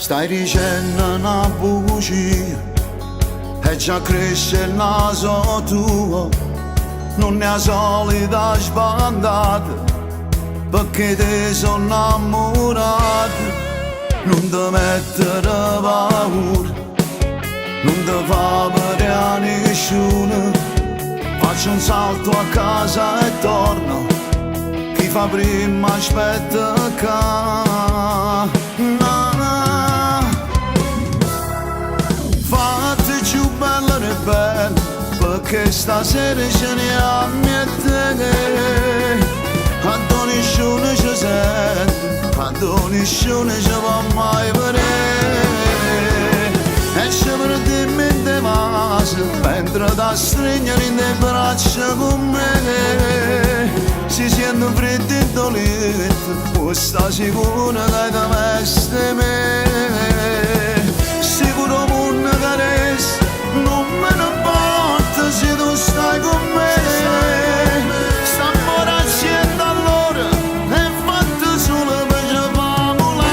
Stai dicendo una bugia e già cresce il naso tuo, non è la solita sbandata, perché ti sono innamorato. Non ti mettere paura, non ti fa vedere a nessuno, faccio un salto a casa e torno, chi fa prima aspetta che bella e bella, perché stasera ce ne ha niente. Quando nessuno ci sente, quando nessuno ci va mai vedere, e ci perdiamo in te vasi, mentre da stringere in te braccia con me. Si sente freddo e dolente, può sta sicuro che ti veste me. Sicuro mondo che resta, non me ne importa se tu stai con me. Stiamo racendo allora e fatto solo per ci famo là.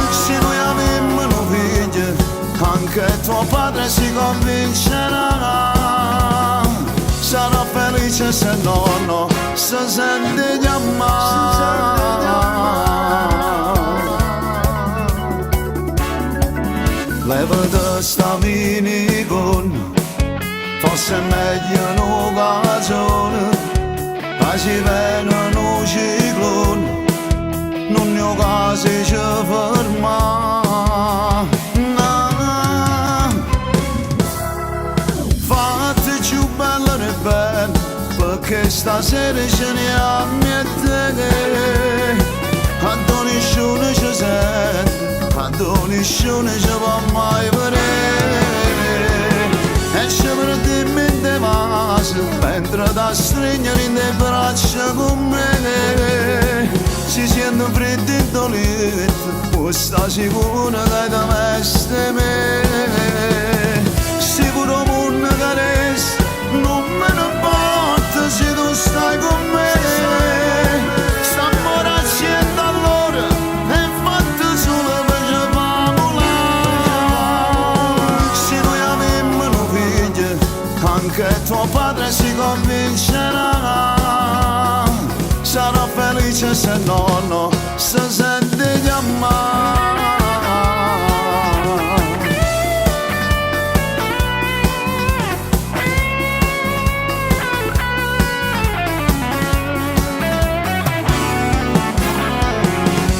Se noi avemmo un figlio, anche tuo padre si convincerà. Sarà felice se nonno si sente chiamare. Levati sta minigonna, forse è meglio un'occasione, ma ci viene un ciclone, non ne ho quasi ci ferma. Fatti più bella e bella, perché stasera ce ne ha niente. Quando nessuno ci sente, quando nessuno ci va mai vedere, e ci perdiamo in te vasi, mentre da stringere in te braccia con me. Si sente freddo e dolente, può sta sicuro che ti veste me. Sicuro mondo che resta, non me ne importa se tu stai con me. Stiamo racendo allora e fatto solo per ci famo là. Se noi avemmo un figlio, anche tuo padre si convincerà. Sarà felice se nonno si sente chiamare.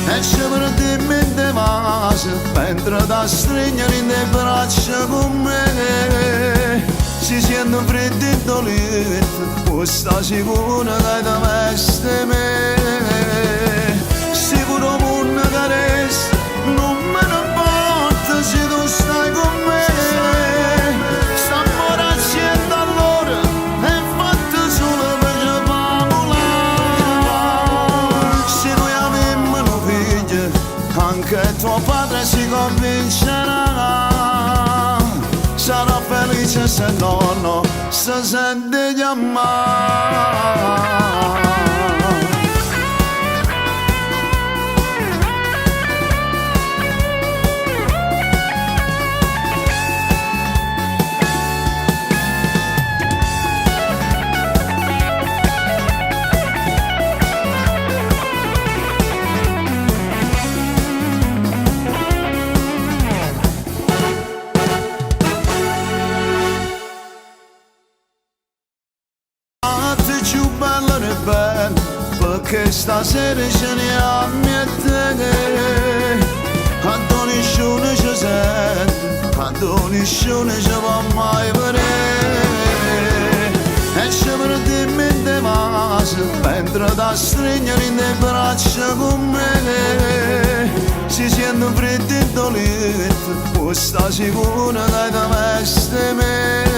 E ci perdiamo in te vasi, mentre da stringere in te braccia con me. Si sente freddo e dolente, può sta sicuro che ti veste me. Sicuro mondo che resta, non me ne importa se tu stai con me. Stiamo racendo allora e fatto solo per ci famo là. Se noi avemmo un figlio, anche tuo padre si convincerà. Sarà felice se nonno si sente chiamare. Più bella e bella, perché stasera ce ne ha niente. Quando nessuno ci sente, quando nessuno ci va mai vedere, e ci perdiamo in te vasi, mentre da stringere in te braccia con me. Si sente freddo e dolente, può sta sicuro che ti veste me.